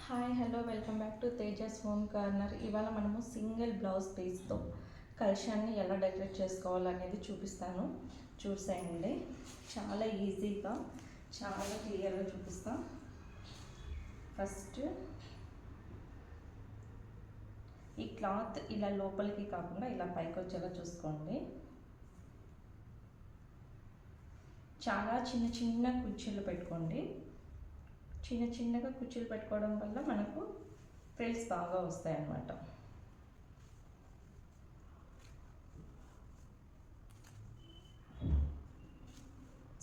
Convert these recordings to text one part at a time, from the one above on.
Hi hello welcome back to Tejas home corner. ఇవాళ మనము single blouse పీస్తో కలశాన్ని ఎలా డెకరేట్ చేసుకోవాలనేది చూపిస్తాను. చూసేయండి, చాలా ఈజీగా చాలా క్లియర్గా చూపిస్తాను. ఫస్ట్ ఈ క్లాత్ ఇలా లోపలికి కాకుండా ఇలా పైకి వచ్చేలా చూసుకోండి. చాలా చిన్న చిన్న కుర్చీలు పెట్టుకోండి. చిన్న చిన్నగా కుర్చీలు పెట్టుకోవడం వల్ల మనకు ఫ్రిల్స్ బాగా వస్తాయి అన్నమాట.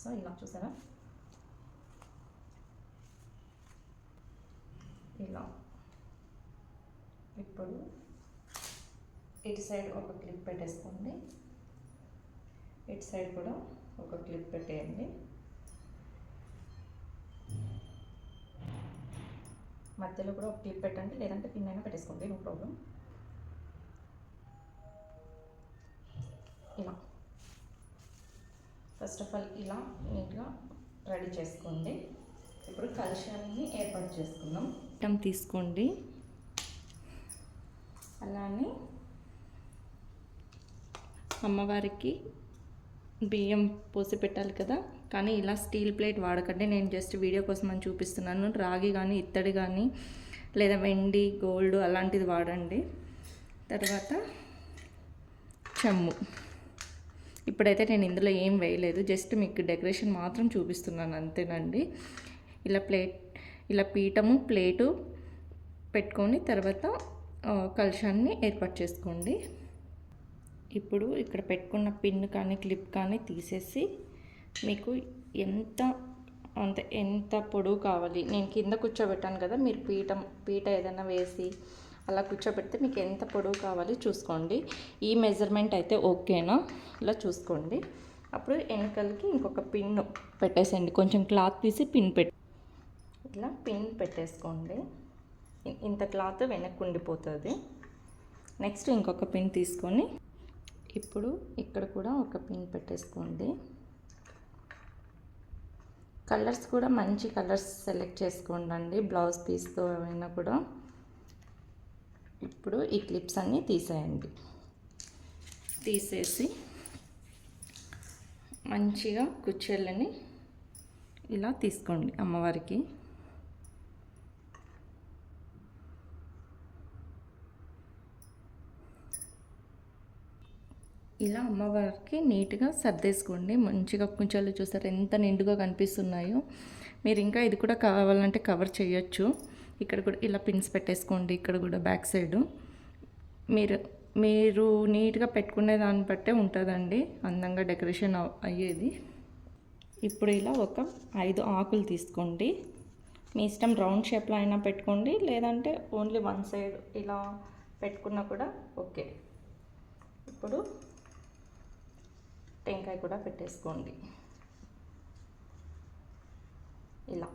సో ఇలా చూసారా, ఇలా ఇప్పుడు ఇటు సైడ్ ఒక క్లిప్ పెట్టేసుకోండి, ఇటు సైడ్ కూడా ఒక క్లిప్ పెట్టేయండి. మధ్యలో కూడా ఒక క్లిప్ పెట్టండి, లేదంటే పిన్ అయినా పెట్టేసుకోండి, నో ప్రాబ్లం. ఇలా ఫస్ట్ ఆఫ్ ఆల్ ఇలా నీట్గా రెడీ చేసుకోండి. ఇప్పుడు కలశాన్ని ఏర్పాటు చేసుకుందాం. ఐటమ్ తీసుకోండి, అలానే అమ్మవారికి బియ్యం పోసి పెట్టాలి కదా, కానీ ఇలా స్టీల్ ప్లేట్ వాడకండి. నేను జస్ట్ వీడియో కోసం అని చూపిస్తున్నాను. రాగి కానీ ఇత్తడి కానీ లేదా వెండి గోల్డ్ అలాంటిది వాడండి. తర్వాత చెమ్ము. ఇప్పుడైతే నేను ఇందులో ఏం వేయలేదు, జస్ట్ మీకు డెకరేషన్ మాత్రం చూపిస్తున్నాను అంతేనండి. ఇలా పీఠము ప్లేటు పెట్టుకొని తర్వాత కలశాన్ని ఏర్పాటు చేసుకోండి. ఇప్పుడు ఇక్కడ పెట్టుకున్న పిన్ కానీ క్లిప్ కానీ తీసేసి మీకు ఎంత పొడవు కావాలి, నేను కింద కూర్చోబెట్టాను కదా, మీరు పీట ఏదైనా వేసి అలా కూర్చోబెడితే మీకు ఎంత పొడవు కావాలి చూసుకోండి. ఈ మెజర్మెంట్ అయితే ఓకేనా, ఇలా చూసుకోండి. అప్పుడు వెనకలకి ఇంకొక పిన్ పెట్టేసేయండి, కొంచెం క్లాత్ తీసి ఇలా పిన్ పెట్టేసుకోండి. ఇంత క్లాత్ వెనక్కి ఉండిపోతుంది. నెక్స్ట్ ఇంకొక పిన్ తీసుకొని ఇప్పుడు ఇక్కడ కూడా ఒక పిన్ పెట్టేసుకోండి. కలర్స్ కూడా మంచి కలర్స్ సెలెక్ట్ చేసుకోండి, బ్లౌజ్ పీస్తో అయినా కూడా. ఇప్పుడు ఈ క్లిప్స్ అన్నీ తీసేయండి. తీసేసి మంచిగా కుచ్చెళ్ళని ఇలా తీసుకోండి అమ్మవారికి. ఇలా అమ్మవారికి నీట్గా సర్దేసుకోండి. మంచిగా కుంచెలు చూసారు ఎంత నిండుగా కనిపిస్తున్నాయో. మీరు ఇంకా ఇది కూడా కావాలంటే కవర్ చేయొచ్చు. ఇక్కడ కూడా ఇలా పిన్స్ పెట్టేసుకోండి, ఇక్కడ కూడా బ్యాక్ సైడు. మీరు నీట్గా పెట్టుకునే దాన్ని బట్టే ఉంటుందండి అందంగా డెకరేషన్ అయ్యేది. ఇప్పుడు ఇలా ఒక 5 ఆకులు తీసుకోండి. మీ ఇష్టం, రౌండ్ షేప్లో అయినా పెట్టుకోండి, లేదంటే ఓన్లీ వన్ సైడ్ ఇలా పెట్టుకున్నా కూడా ఓకే. ఇప్పుడు టెంకాయ కూడా పెట్టేసుకోండి. ఇలా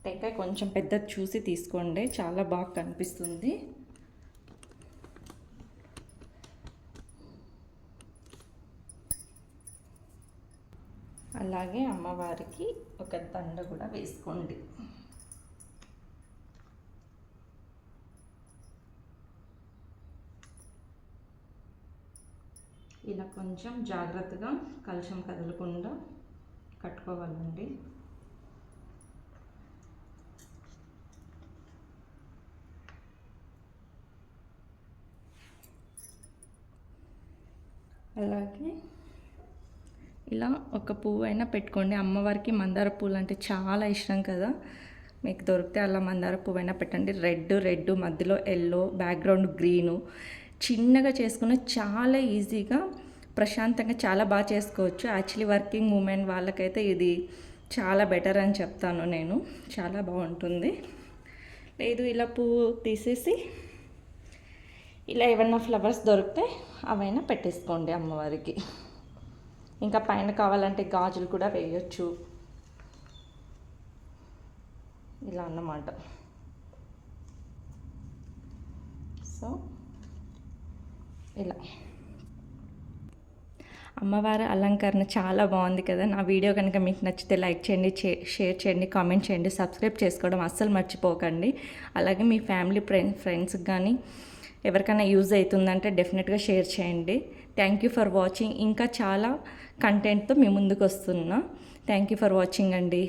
టెంకాయ కొంచెం పెద్దది చూసి తీసుకోండి, చాలా బాగా కనిపిస్తుంది. అలాగే అమ్మవారికి ఒక దండ కూడా వేసుకోండి. ఇలా కొంచెం జాగ్రత్తగా కలశం కదలకుండా కట్టుకోవాలండి. అలాగే ఇలా ఒక పువ్వు అయినా పెట్టుకోండి. అమ్మవారికి మందార పువ్వులు అంటే చాలా ఇష్టం కదా, మీకు దొరికితే అలా మందార పువ్వు అయినా పెట్టండి. రెడ్ మధ్యలో ఎల్లో, బ్యాక్గ్రౌండ్ గ్రీను. చిన్నగా చేసుకున్న చాలా ఈజీగా ప్రశాంతంగా చాలా బాగా చేసుకోవచ్చు. యాక్చువల్లీ వర్కింగ్ ఉమెన్ వాళ్ళకైతే ఇది చాలా బెటర్ అని చెప్తాను నేను, చాలా బాగుంటుంది. లేదు ఇలా పువ్వు తీసేసి ఇలా ఏమన్నా ఫ్లవర్స్ దొరికితే అవైనా పెట్టేసుకోండి అమ్మవారికి. ఇంకా పైన కావాలంటే గాజులు కూడా వేయచ్చు, ఇలా అన్నమాట. సో ఇలా అమ్మవారి అలంకరణ చాలా బాగుంది కదా. నా వీడియో కనుక మీకు నచ్చితే లైక్ చేయండి, షేర్ చేయండి, కామెంట్ చేయండి, సబ్స్క్రైబ్ చేసుకోవడం అస్సలు మర్చిపోకండి. అలాగే మీ ఫ్యామిలీ ఫ్రెండ్స్కి కానీ ఎవరికైనా యూజ్ అవుతుందంటే డెఫినెట్గా షేర్ చేయండి. Thank you for watching. ఇంకా చాలా కంటెంట్తో మీ ముందుకు వస్తున్నా. థ్యాంక్ యూ ఫర్ వాచింగ్ అండి.